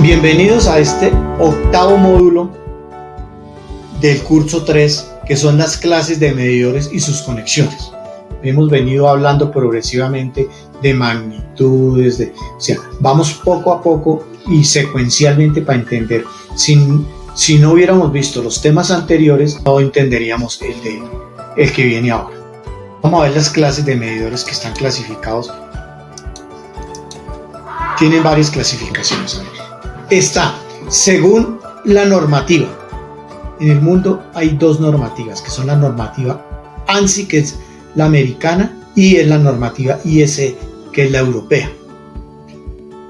Bienvenidos a este octavo módulo del curso 3, que son las clases de medidores y sus conexiones. Hemos venido hablando progresivamente de magnitudes, vamos poco a poco y secuencialmente para entender. Si no hubiéramos visto los temas anteriores, no entenderíamos el que viene ahora. Vamos a ver las clases de medidores que están clasificados. Tienen varias clasificaciones. Está según la normativa. En el mundo hay dos normativas, que son la normativa ANSI, que es la americana, y es la normativa IEC, que es la europea.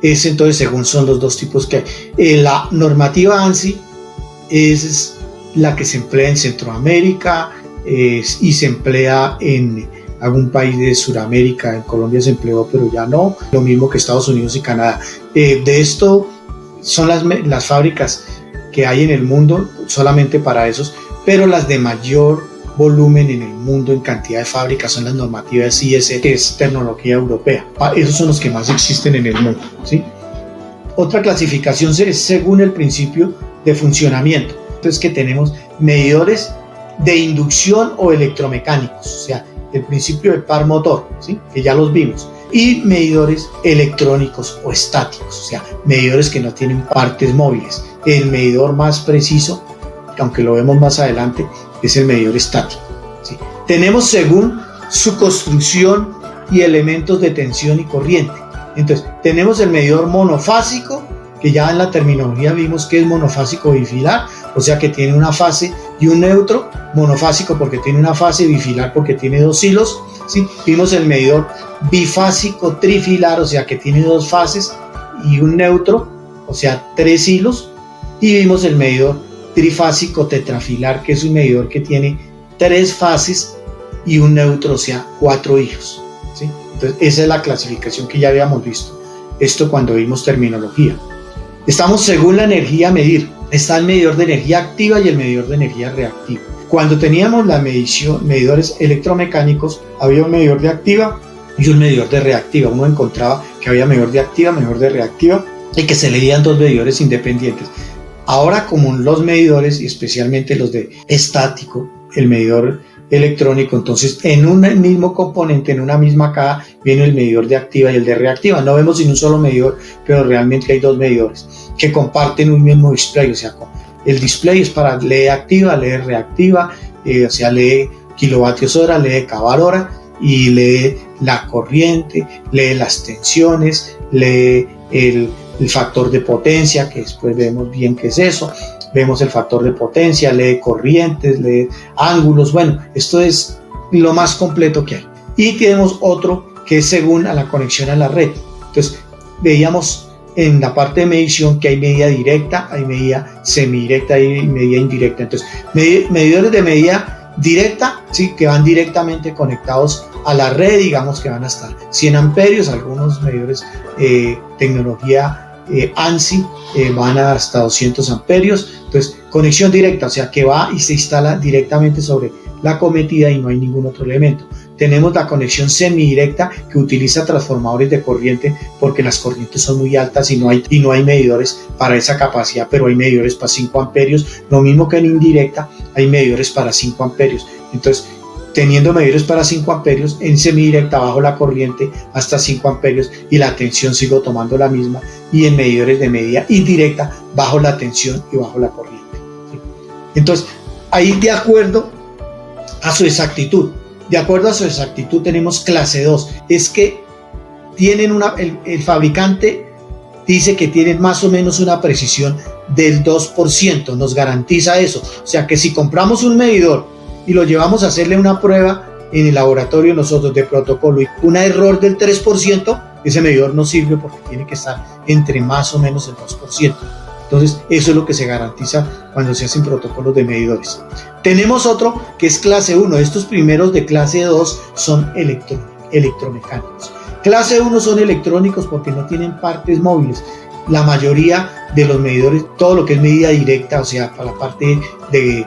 Entonces, según son los dos tipos que hay. La normativa ANSI es la que se emplea en Centroamérica y se emplea en algún país de Sudamérica. En Colombia se empleó, pero ya no. Lo mismo que Estados Unidos y Canadá. De esto son las fábricas que hay en el mundo solamente para esos, pero las de mayor volumen en el mundo en cantidad de fábricas son las normativas IEC, que es tecnología europea. Esos son los que más existen en el mundo, ¿sí? Otra clasificación es según el principio de funcionamiento. Entonces, que tenemos medidores de inducción o electromecánicos, o sea, el principio del par motor, ¿sí? Que ya los vimos. Y medidores electrónicos o estáticos, o sea, medidores que no tienen partes móviles. El medidor más preciso, aunque lo vemos más adelante, es el medidor estático, ¿sí? Tenemos según su construcción y elementos de tensión y corriente. Entonces, tenemos el medidor monofásico, que ya en la terminología vimos que es monofásico bifilar, o sea que tiene una fase y un neutro. Monofásico porque tiene una fase, bifilar porque tiene dos hilos, ¿sí? Vimos el medidor bifásico trifilar, o sea que tiene dos fases y un neutro, o sea 3 hilos. Y vimos el medidor trifásico tetrafilar, que es un medidor que tiene 3 fases y un neutro, o sea 4 hilos, ¿sí? Entonces, esa es la clasificación que ya habíamos visto. Esto cuando vimos terminología. Estamos según la energía a medir. Está el medidor de energía activa y el medidor de energía reactiva. Cuando teníamos la medidores electromecánicos, había un medidor de activa y un medidor de reactiva. Uno encontraba que había medidor de activa, medidor de reactiva, y que se leían dos medidores independientes. Ahora, como los medidores, y especialmente los de estático, el medidor electrónico, entonces en un mismo componente, en una misma caja, viene el medidor de activa y el de reactiva. No vemos sin un solo medidor, pero realmente hay dos medidores que comparten un mismo display. O sea, el display es para lee activa, lee reactiva, o sea, lee kilovatios hora, lee kvar hora, y lee la corriente, lee las tensiones, lee el factor de potencia, que después vemos bien qué es eso. Vemos el factor de potencia, lee corrientes, lee ángulos. Bueno, esto es lo más completo que hay. Y tenemos otro que es según a la conexión a la red. Entonces, veíamos en la parte de medición que hay medida directa, hay medida semidirecta y medida indirecta. Entonces, medidores de medida directa, ¿sí? Que van directamente conectados a la red, digamos que van hasta 100 amperios, algunos medidores tecnología ANSI van hasta 200 amperios. Entonces, conexión directa, o sea que va y se instala directamente sobre la cometida y no hay ningún otro elemento. Tenemos la conexión semidirecta, que utiliza transformadores de corriente porque las corrientes son muy altas y no hay medidores para esa capacidad, pero hay medidores para 5 amperios. Lo mismo que en indirecta, hay medidores para 5 amperios. Entonces, teniendo medidores para 5 amperios, en semidirecta bajo la corriente hasta 5 amperios y la tensión sigo tomando la misma, y en medidores de medida indirecta bajo la tensión y bajo la corriente, ¿sí? Entonces, ahí de acuerdo a su exactitud, tenemos clase 2, es que tienen el fabricante dice que tienen más o menos una precisión del 2%, nos garantiza eso. O sea que si compramos un medidor y lo llevamos a hacerle una prueba en el laboratorio nosotros de protocolo y un error del 3%, ese medidor no sirve porque tiene que estar entre más o menos el 2%. Entonces, eso es lo que se garantiza cuando se hacen protocolos de medidores. Tenemos otro que es clase 1. Estos primeros de clase 2 son electromecánicos. Clase 1 son electrónicos porque no tienen partes móviles. La mayoría de los medidores, todo lo que es medida directa, o sea, para la parte de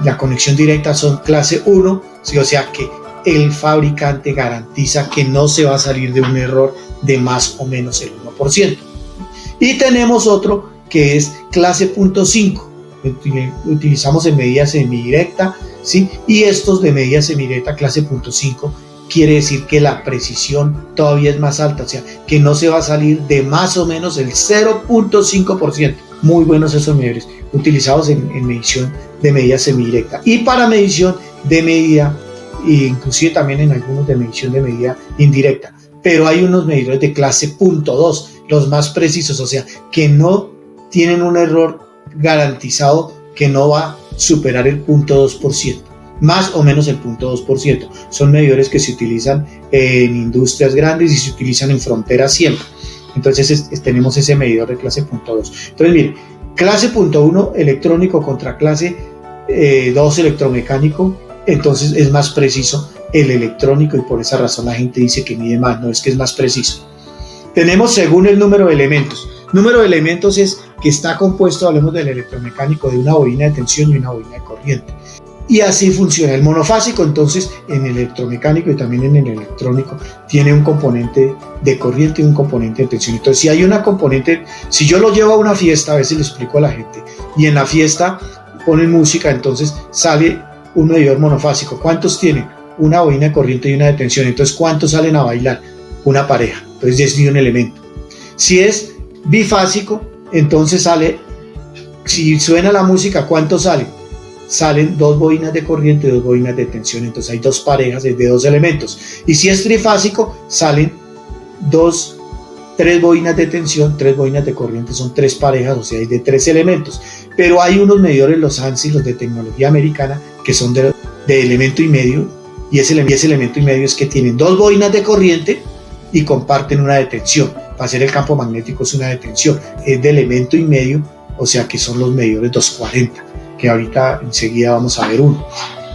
la conexión directa, son clase 1, ¿sí? O sea que el fabricante garantiza que no se va a salir de un error de más o menos el 1%. Y tenemos otro que es clase .5, utilizamos en medida semidirecta, ¿sí? Y estos de medida semidirecta clase .5 quiere decir que la precisión todavía es más alta, o sea, que no se va a salir de más o menos el 0.5%. Muy buenos esos medidores, utilizados en medición de medida semidirecta y para medición de medida, e inclusive también en algunos de medición de medida indirecta. Pero hay unos medidores de clase .2, los más precisos, o sea, que no tienen un error garantizado que no va a superar el 0.2%. Más o menos el 0.2%. Son medidores que se utilizan en industrias grandes y se utilizan en fronteras siempre. Entonces tenemos ese medidor de clase .2. Entonces miren, clase .1 electrónico contra clase 2 electromecánico, entonces es más preciso el electrónico y por esa razón la gente dice que mide más, no es que es más preciso. Tenemos según el número de elementos. Número de elementos es que está compuesto, hablemos del electromecánico, de una bobina de tensión y una bobina de corriente. Y así funciona. El monofásico, entonces, en el electromecánico y también en el electrónico, tiene un componente de corriente y un componente de tensión. Entonces, si hay una componente, si yo lo llevo a una fiesta, a veces le explico a la gente, y en la fiesta ponen música, entonces sale un medidor monofásico. ¿Cuántos tienen? Una bobina de corriente y una de tensión. Entonces, ¿cuántos salen a bailar? Una pareja. Entonces, ya es de un elemento. Si es bifásico, entonces sale, si suena la música, ¿cuántos salen? Salen dos bobinas de corriente y dos bobinas de tensión, entonces hay dos parejas de dos elementos. Y si es trifásico, salen tres bobinas de tensión, tres bobinas de corriente, son tres parejas, o sea, hay de tres elementos. Pero hay unos medidores, los ANSI, los de tecnología americana, que son de elemento y medio, y ese elemento y medio es que tienen dos bobinas de corriente y comparten una de tensión. Para hacer el campo magnético es una de tensión, es de elemento y medio, o sea que son los medidores 240, que ahorita enseguida vamos a ver uno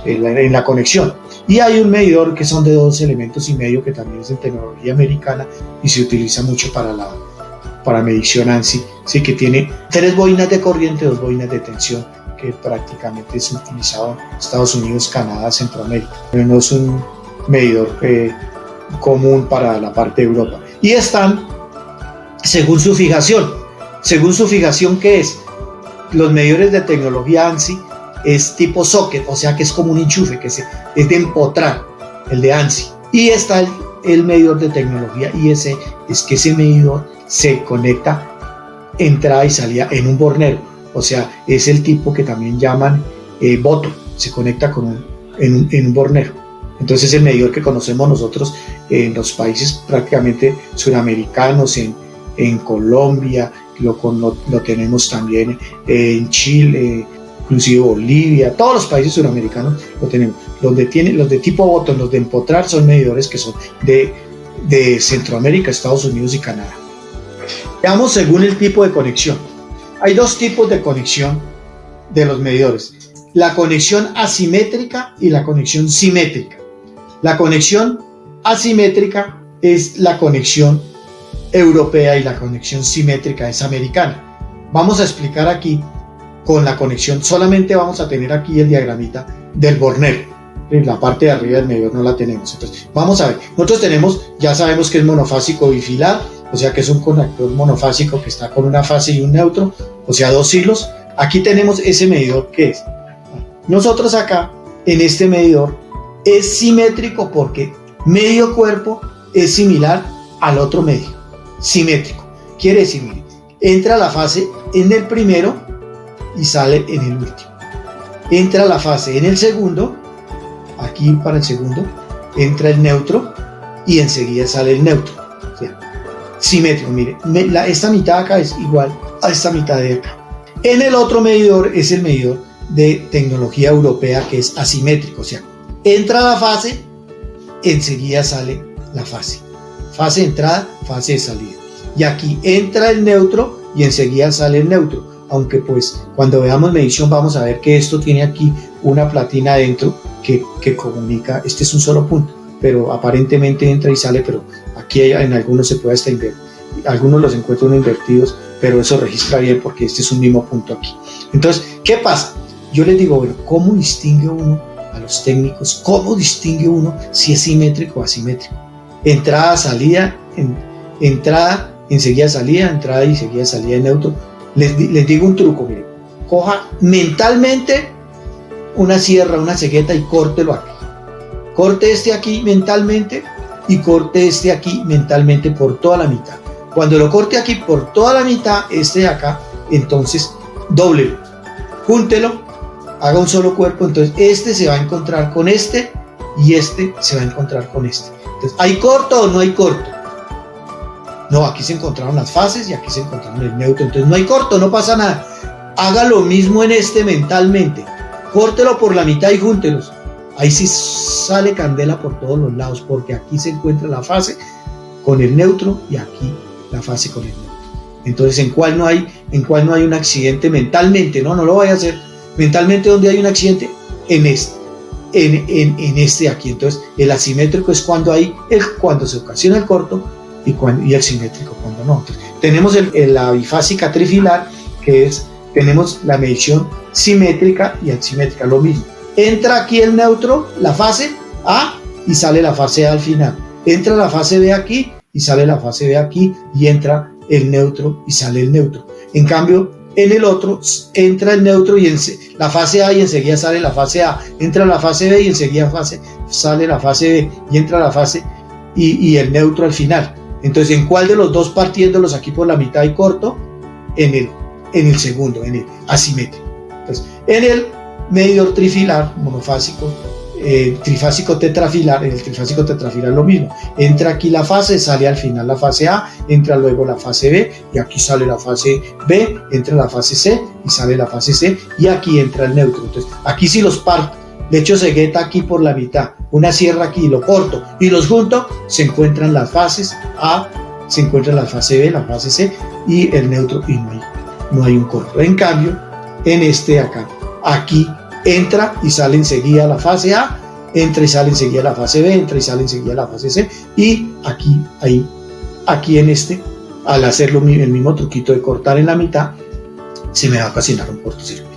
en la conexión. Y hay un medidor que son de 2 elementos y medio, que también es de tecnología americana y se utiliza mucho para medición ANSI, sí, que tiene 3 bobinas de corriente, 2 bobinas de tensión, que prácticamente es utilizado en Estados Unidos, Canadá, Centroamérica, pero no es un medidor común para la parte de Europa. Y están según su fijación. Según su fijación, ¿qué es? Los medidores de tecnología ANSI es tipo socket, o sea que es como un enchufe, es de empotrar, el de ANSI. Y está el medidor de tecnología IEC, es que ese medidor se conecta entrada y salida en un bornero, o sea, es el tipo que también llaman boto, se conecta en un bornero. Entonces es el medidor que conocemos nosotros en los países prácticamente suramericanos, en Colombia, lo tenemos también en Chile, inclusive Bolivia, todos los países suramericanos lo tenemos. Los de tipo botón, los de empotrar, son medidores que son de Centroamérica, Estados Unidos y Canadá. Veamos según el tipo de conexión. Hay dos tipos de conexión de los medidores: la conexión asimétrica y la conexión simétrica. La conexión asimétrica es la conexión europea y la conexión simétrica es americana. Vamos a explicar aquí con la conexión, solamente vamos a tener aquí el diagramita del bornero. En la parte de arriba del medidor no la tenemos. Entonces, vamos a ver. Nosotros ya sabemos que es monofásico bifilar, o sea que es un conector monofásico que está con una fase y un neutro, o sea, dos hilos. Aquí tenemos ese medidor que es. Nosotros acá, en este medidor, es simétrico porque medio cuerpo es similar al otro medio. Simétrico. Quiere decir, mire, entra la fase en el primero y sale en el último. Entra la fase en el segundo, aquí para el segundo, entra el neutro y enseguida sale el neutro. O sea, simétrico, mire, esta mitad acá es igual a esta mitad de acá. En el otro medidor es el medidor de tecnología europea, que es asimétrico, o sea, entra la fase, enseguida sale la fase. Fase de entrada, fase de salida. Y aquí entra el neutro y enseguida sale el neutro. Aunque pues cuando veamos medición vamos a ver que esto tiene aquí una platina adentro que comunica, este es un solo punto, pero aparentemente entra y sale, pero aquí en algunos se puede hasta invertir, algunos los encuentro invertidos, pero eso registra bien porque este es un mismo punto aquí. Entonces, ¿qué pasa? Yo les digo, bueno, ¿cómo distingue uno a los técnicos? ¿Cómo distingue uno si es simétrico o asimétrico? Entrada, salida, entrada, enseguida salida, entrada y enseguida salida de neutro. Les digo un truco, miren, coja mentalmente una sierra, una cegueta y córtelo aquí. Corte este aquí mentalmente y corte este aquí mentalmente por toda la mitad. Cuando lo corte aquí por toda la mitad, este de acá, entonces dóblelo, júntelo, haga un solo cuerpo, entonces este se va a encontrar con este y este se va a encontrar con este. Entonces, ¿hay corto o no hay corto? No, aquí se encontraron las fases y aquí se encontraron el neutro, entonces no hay corto, no pasa nada. Haga lo mismo en este mentalmente, córtelo por la mitad y júntelos. Ahí sí sale candela por todos los lados, porque aquí se encuentra la fase con el neutro y aquí la fase con el neutro. Entonces, ¿en cuál no hay un accidente mentalmente? No lo vaya a hacer. Mentalmente, ¿dónde hay un accidente? En este. En este de aquí. Entonces, el asimétrico es cuando se ocasiona el corto y el simétrico cuando no. Entonces, tenemos la bifásica trifilar, que es, tenemos la medición simétrica y asimétrica, lo mismo. Entra aquí el neutro, la fase A, y sale la fase A al final. Entra la fase B aquí y sale la fase B aquí, y entra el neutro y sale el neutro. En cambio, en el otro entra el neutro y la fase A y enseguida sale la fase A. Entra la fase B y enseguida sale la fase B, y entra la fase y el neutro al final. Entonces, ¿en cuál de los dos partiéndolos aquí por la mitad y corto? En el segundo, en el asimétrico. Entonces, en el medidor trifilar, monofásico, trifásico tetrafilar, en el trifásico tetrafilar lo mismo. Entra aquí la fase, sale al final la fase A, entra luego la fase B, y aquí sale la fase B, entra la fase C, y sale la fase C, y aquí entra el neutro. Entonces, aquí sí los parto, le echo cegueta aquí por la mitad, una sierra aquí, lo corto, y los junto, se encuentran las fases A, se encuentra la fase B, la fase C, y el neutro, y no hay un corto. En cambio, en este de acá, aquí entra y sale enseguida la fase A, entra y sale enseguida la fase B, entra y sale enseguida la fase C, y aquí en este, al hacer el mismo truquito de cortar en la mitad, se me va a ocasionar un cortocircuito.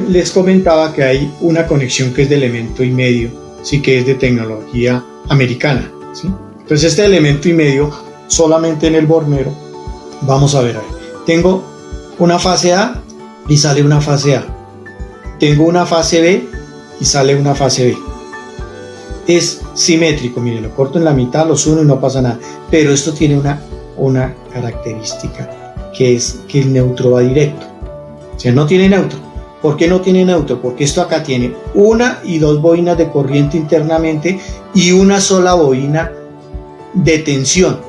Les comentaba que hay una conexión que es de elemento y medio, sí, que es de tecnología americana, ¿sí? Entonces, este elemento y medio, solamente en el bornero, vamos a ver ahí. Tengo una fase A y sale una fase A. Tengo una fase B y sale una fase B. Es simétrico, miren, lo corto en la mitad, los uno y no pasa nada. Pero esto tiene una característica, que es que el neutro va directo. O sea, no tiene neutro. ¿Por qué no tiene neutro? Porque esto acá tiene una y dos bobinas de corriente internamente y una sola bobina de tensión.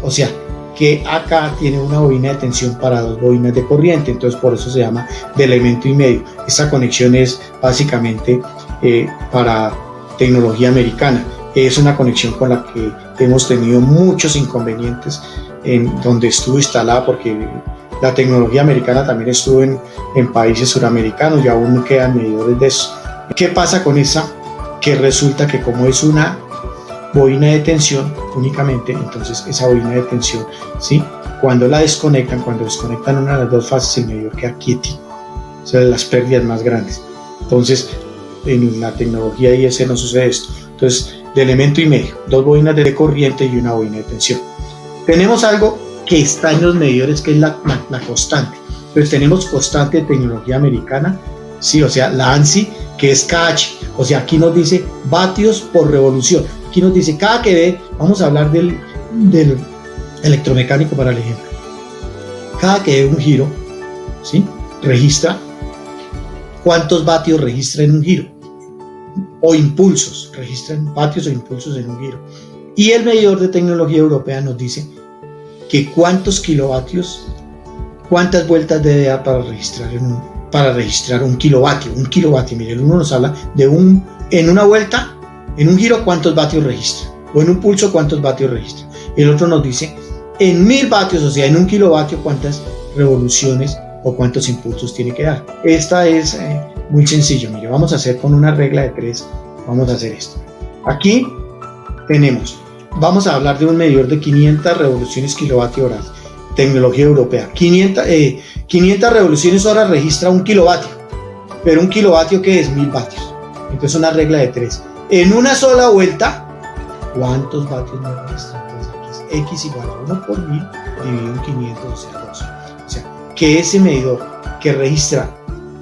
O sea, que acá tiene una bobina de tensión para dos bobinas de corriente, entonces por eso se llama de elemento y medio. Esta conexión es básicamente para tecnología americana. Es una conexión con la que hemos tenido muchos inconvenientes en donde estuvo instalada, porque la tecnología americana también estuvo en países suramericanos y aún quedan medidores de eso. ¿Qué pasa con esa? Que resulta que como es una bobina de tensión únicamente, entonces esa bobina de tensión, ¿sí? Cuando desconectan una de las dos fases, el medidor queda quietico, o sea, las pérdidas más grandes. Entonces, en la tecnología IS no sucede esto. Entonces, de elemento y medio, dos bobinas de corriente y una bobina de tensión. Tenemos algo que está en los medidores, que es la constante. Entonces, tenemos constante de tecnología americana, ¿sí? O sea, la ANSI, que es KH, o sea, aquí nos dice vatios por revolución. Aquí nos dice, cada que ve, vamos a hablar del electromecánico para el ejemplo. Cada que ve un giro, ¿sí? Registra cuántos vatios registra en un giro, o impulsos, registran vatios o impulsos en un giro. Y el medidor de tecnología europea nos dice que cuántos kilovatios, cuántas vueltas debe dar para registrar un kilovatio. Un kilovatio, miren, uno nos habla de en una vuelta, en un giro, cuántos vatios registra, o en un pulso, cuántos vatios registra. El otro nos dice en 1000 vatios, o sea, en un kilovatio, cuántas revoluciones o cuántos impulsos tiene que dar. Esta es muy sencillo. Mire, vamos a hacer con una regla de 3, vamos a hacer esto. Aquí Vamos a hablar de un medidor de 500 revoluciones kilovatio hora, tecnología europea. 500 revoluciones hora registra 1 kilovatio, pero 1 kilovatio que es 1000 vatios. Entonces una regla de 3. En una sola vuelta, ¿cuántos vatios me registra? Entonces aquí es X igual a 1 por 1000 dividido en 500, o sea, 12. O sea, que ese medidor que registra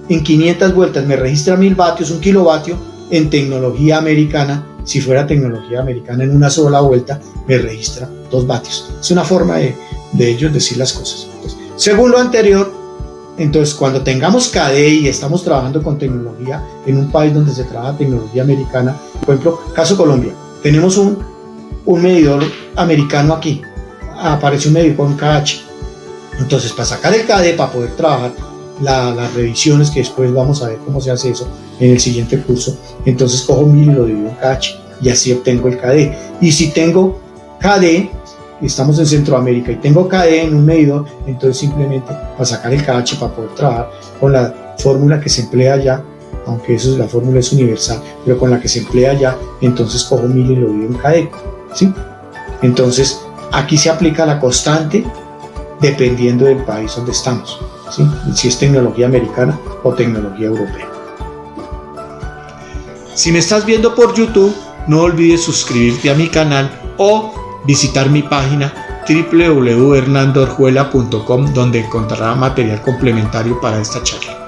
en 500 vueltas me registra 1000 vatios, 1 kilovatio, en tecnología americana, si fuera tecnología americana, en una sola vuelta me registra 2 vatios. Es una forma de ellos decir las cosas. Entonces, según lo anterior, entonces cuando tengamos KD y estamos trabajando con tecnología en un país donde se trabaja tecnología americana, por ejemplo, caso Colombia, tenemos un medidor americano aquí, aparece un medidor con KH. Entonces, para sacar el KD, para poder trabajar las revisiones, que después vamos a ver cómo se hace eso en el siguiente curso, entonces cojo 1000 y lo divido en KH y así obtengo el KD. Y si tengo KD, estamos en Centroamérica y tengo KD en un medidor, entonces simplemente para sacar el KH, para poder trabajar con la fórmula que se emplea allá, aunque eso, la fórmula es universal, pero con la que se emplea allá, entonces cojo 1000 y lo divido en KD, ¿sí? Entonces aquí se aplica la constante dependiendo del país donde estamos, ¿sí? Si es tecnología americana o tecnología europea. Si me estás viendo por YouTube, no olvides suscribirte a mi canal o visitar mi página www.hernandoorjuela.com, donde encontrarás material complementario para esta charla.